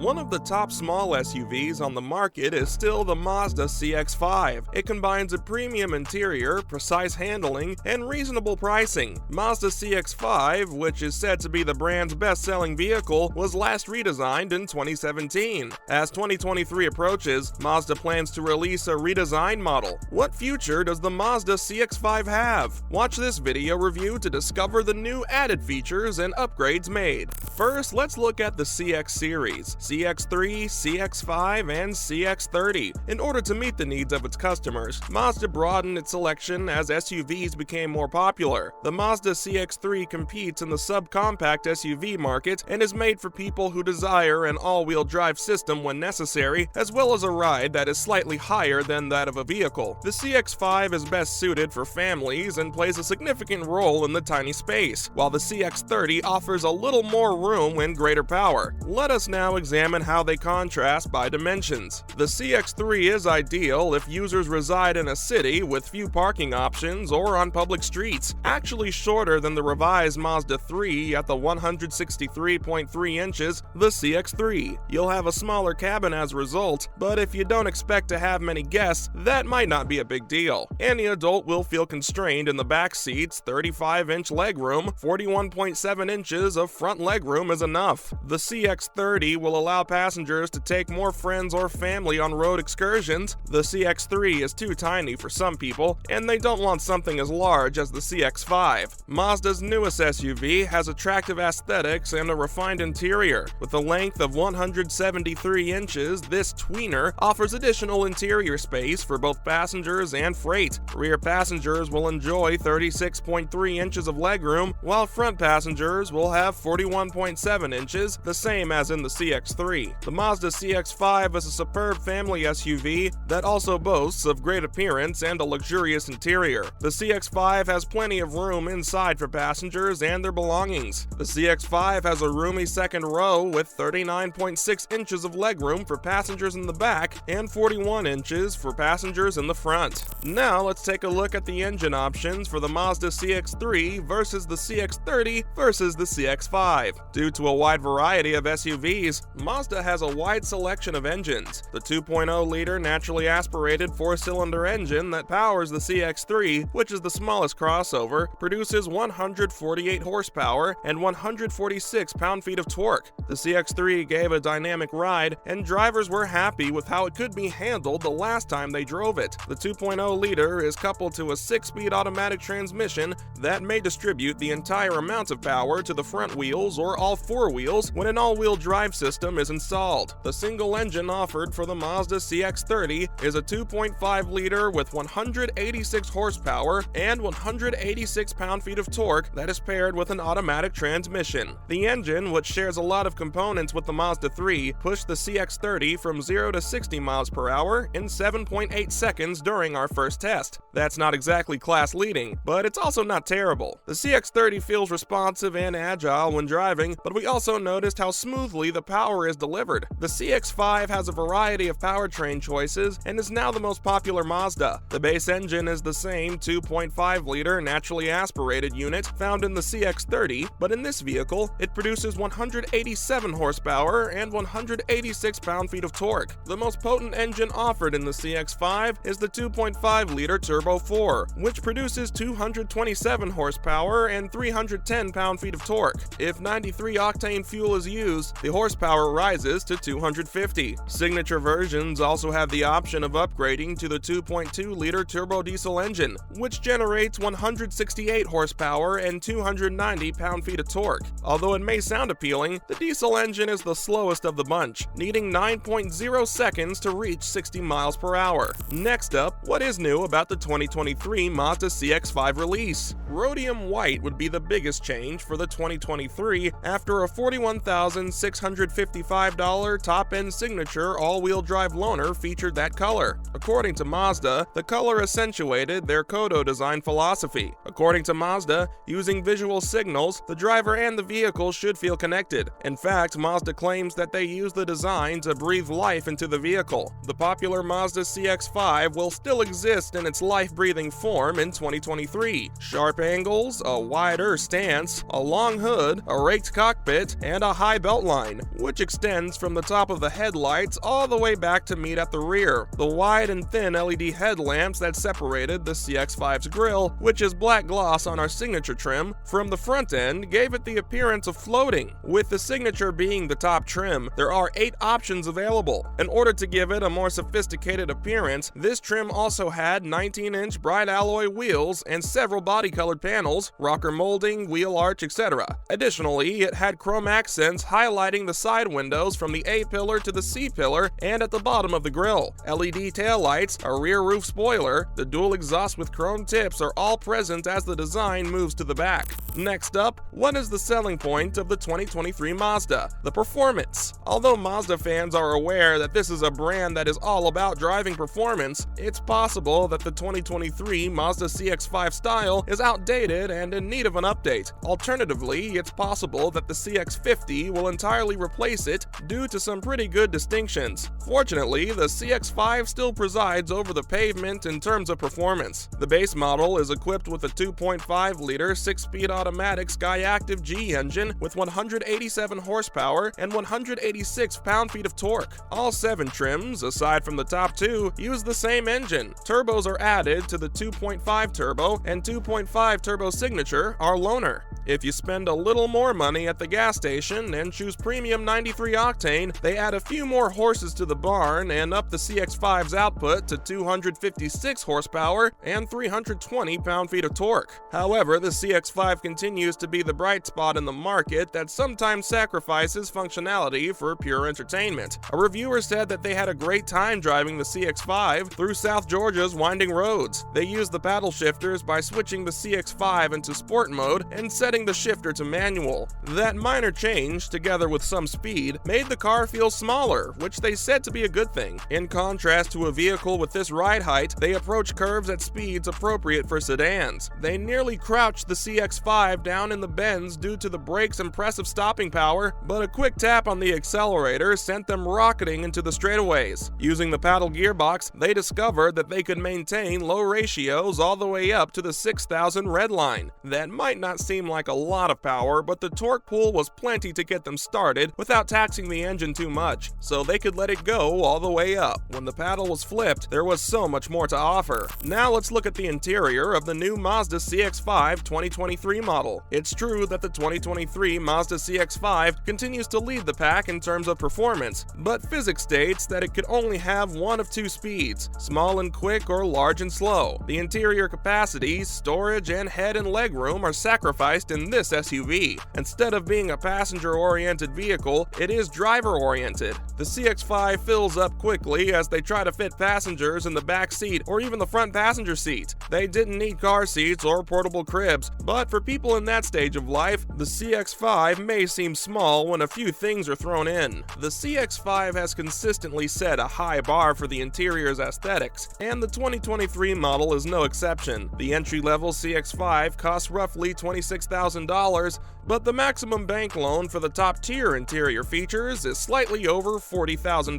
One of the top small SUVs on the market is still the Mazda CX-5. It combines a premium interior, precise handling, and reasonable pricing. Mazda CX-5, which is said to be the brand's best-selling vehicle, was last redesigned in 2017. As 2023 approaches, Mazda plans to release a redesigned model. What future does the Mazda CX-5 have? Watch this video review to discover the new added features and upgrades made. First, let's look at the CX series, CX-3, CX-5, and CX-30. In order to meet the needs of its customers, Mazda broadened its selection as SUVs became more popular. The Mazda CX-3 competes in the subcompact SUV market and is made for people who desire an all-wheel drive system when necessary, as well as a ride that is slightly higher than that of a vehicle. The CX-5 is best suited for families and plays a significant role in the tiny space, while the CX-30 offers a little more room and greater power. Let us now examine how they contrast by dimensions. The CX-3 is ideal if users reside in a city with few parking options or on public streets, actually shorter than the revised Mazda 3 at the 163.3 inches, the CX-3. You'll have a smaller cabin as a result, but if you don't expect to have many guests, that might not be a big deal. Any adult will feel constrained in the back seats. 35-inch legroom, 41.7 inches of front legroom is enough. The CX-30 will allow passengers to take more friends or family on road excursions. The CX-3 is too tiny for some people, and they don't want something as large as the CX-5. Mazda's newest SUV has attractive aesthetics and a refined interior. With a length of 173 inches, this tweener offers additional interior space for both passengers and freight. Rear passengers will enjoy 36.3 inches of legroom, while front passengers will have 41.7 inches, the same as in the CX-3. The Mazda CX-5 is a superb family SUV that also boasts of great appearance and a luxurious interior. The CX-5 has plenty of room inside for passengers and their belongings. The CX-5 has a roomy second row with 39.6 inches of legroom for passengers in the back and 41 inches for passengers in the front. Now let's take a look at the engine options for the Mazda CX-3 versus the CX-30 versus the CX-5. Due to a wide variety of SUVs, Mazda has a wide selection of engines. The 2.0-liter naturally aspirated 4-cylinder engine that powers the CX-3, which is the smallest crossover, produces 148 horsepower and 146 pound-feet of torque. The CX-3 gave a dynamic ride, and drivers were happy with how it could be handled the last time they drove it. The 2.0-liter is coupled to a 6-speed automatic transmission that may distribute the entire amount of power to the front wheels or all four wheels when an all-wheel drive system is installed. The single engine offered for the Mazda CX-30 is a 2.5-liter with 186 horsepower and 186 pound-feet of torque that is paired with an automatic transmission. The engine, which shares a lot of components with the Mazda 3, pushed the CX-30 from 0 to 60 miles per hour in 7.8 seconds during our first test. That's not exactly class-leading, but it's also not terrible. The CX-30 feels responsive and agile when driving, but we also noticed how smoothly the power is delivered. The CX-5 has a variety of powertrain choices and is now the most popular Mazda. The base engine is the same 2.5-liter naturally aspirated unit found in the CX-30, but in this vehicle, it produces 187 horsepower and 186 pound-feet of torque. The most potent engine offered in the CX-5 is the 2.5-liter Turbo 4, which produces 227 horsepower and 310 pound-feet of torque. If 93-octane fuel is used, the horsepower rises to 250. Signature versions also have the option of upgrading to the 2.2-liter turbo diesel engine, which generates 168 horsepower and 290 pound-feet of torque. Although it may sound appealing, the diesel engine is the slowest of the bunch, needing 9.0 seconds to reach 60 miles per hour. Next up, what is new about the 2023 Mazda CX-5 release? Rhodium white would be the biggest change for the 2023 after a $41,655 top-end signature all-wheel drive loaner featured that color. According to Mazda, the color accentuated their Kodo design philosophy. According to Mazda, using visual signals, the driver and the vehicle should feel connected. In fact, Mazda claims that they use the design to breathe life into the vehicle. The popular Mazda CX-5 will still exist in its life-breathing form in 2023. Sharp angles, a wider stance, a long hood, a raked cockpit, and a high belt line, which extends from the top of the headlights all the way back to meet at the rear. The wide and thin LED headlamps that separated the CX-5's grille, which is black gloss on our signature trim, from the front end gave it the appearance of floating. With the signature being the top trim, there are 8 options available. In order to give it a more sophisticated appearance, this trim also had 19-inch bright alloy wheels and several body-colored panels, rocker molding, wheel arch, etc. Additionally, it had chrome accents highlighting the side windows from the A-pillar to the C-pillar and at the bottom of the grille. LED taillights, a rear roof spoiler, the dual exhaust with chrome tips are all present as the design moves to the back. Next up, what is the selling point of the 2023 Mazda? The performance. Although Mazda fans are aware that this is a brand that is all about driving performance, it's possible that the 2023 Mazda CX-5 style is outdated and in need of an update. Alternatively, it's possible that the CX-50 will entirely replace it due to some pretty good distinctions. Fortunately, the CX-5 still presides over the pavement in terms of performance. The base model is equipped with a 2.5-liter 6-speed automatic Skyactiv G engine with 187 horsepower and 186 pound-feet of torque. All 7 trims, aside from the top 2, use the same engine. Turbos are added to the 2.5 turbo and 2.5 turbo signature are loaner. If you spend a little more money at the gas station and choose premium 93 octane, they add a few more horses to the barn and up the CX-5's output to 256 horsepower and 320 pound-feet of torque. However, the CX-5 continues to be the bright spot in the market that sometimes sacrifices functionality for pure entertainment. A reviewer said that they had a great time driving the CX-5 through South Georgia's winding roads. They used the paddle shifters by switching the CX-5 into sport mode and setting the shifter to manual. That minor change, together with some speed, made the car feel smaller, which they said to be a good thing. In contrast to a vehicle with this ride height, they approach curves at speeds appropriate for sedans. They nearly crouched the CX-5 down in the bends due to the brake's impressive stopping power, but a quick tap on the accelerator sent them rocketing into the straightaways. Using the paddle gearbox, they discovered that they could maintain low ratios all the way up to the 6,000 red line. That might not seem like a lot of power, but the torque pool was plenty to get them started without taxing the engine too much, so they could let it go all the way up. When the paddle was flipped, there was so much more to offer. Now let's look at the interior of the new Mazda CX-5 2023 model. It's true that the 2023 Mazda CX-5 continues to lead the pack in terms of performance, but physics states that it could only have one of 2 speeds, small and quick or large and slow. The interior capacity, storage, and head and leg room are sacrificed in this SUV. Instead of being a passenger-oriented vehicle, it is driver-oriented. The CX-5 fills up quickly as they try to fit passengers in the back seat or even the front passenger seat. They didn't need car seats or portable cribs, but for people in that stage of life, the CX-5 may seem small when a few things are thrown in. The CX-5 has consistently set a high bar for the interior's aesthetics, and the 2023 model is no exception. The entry-level CX-5 costs roughly $26,000, but the maximum bank loan for the top-tier interior features is slightly over $40,000.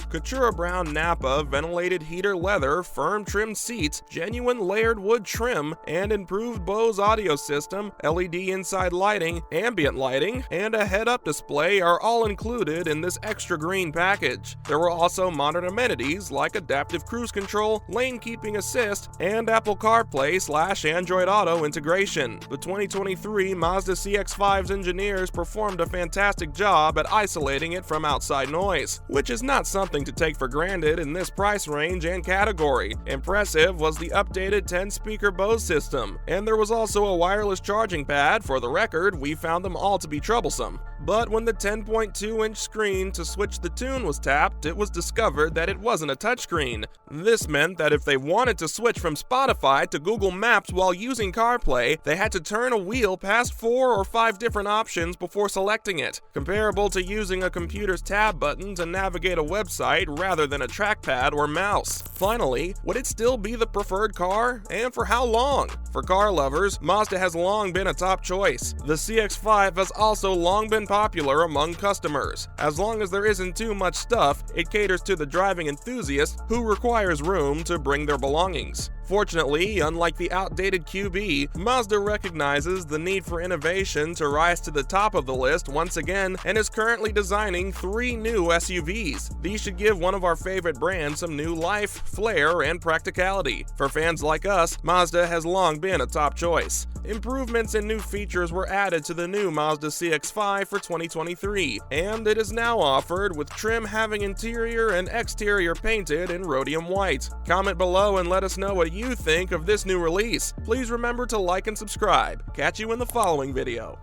Coutura brown Nappa, ventilated heater leather, firm trimmed seats, genuine layered wood trim, and improved Bose audio system, LED inside lighting, ambient lighting, and a head-up display are all included in this extra green package. There were also modern amenities like adaptive cruise control, lane keeping assist, and Apple CarPlay/Android Auto integration. The 2023 Mazda CX-5's engineers performed a fantastic job at isolating it from outside noise, which is not something to take for granted in this price range and category. Impressive was the updated 10-speaker Bose system, and there was also a wireless charging pad. For the record, we found them all to be troublesome. But when the 10.2-inch screen to switch the tune was tapped, it was discovered that it wasn't a touchscreen. This meant that if they wanted to switch from Spotify to Google Maps while using CarPlay, they had to turn a wheel past 4 or 5 different options before selecting it, comparable to using a computer's tab button to navigate a website rather than a trackpad or mouse. Finally, would it still be the preferred car? And for how long? For car lovers, Mazda has long been a top choice. The CX-5 has also long been popular among customers. As long as there isn't too much stuff, it caters to the driving enthusiast who requires room to bring their belongings. Fortunately, unlike the outdated QB, Mazda recognizes the need for innovation to rise to the top of the list once again and is currently designing 3 new SUVs. These should give one of our favorite brands some new life, flair, and practicality. For fans like us, Mazda has long been a top choice. Improvements and new features were added to the new Mazda CX-5 for 2023, and it is now offered with trim having interior and exterior painted in rhodium white. Comment below and let us know what you think of this new release. Please remember to like and subscribe. Catch you in the following video.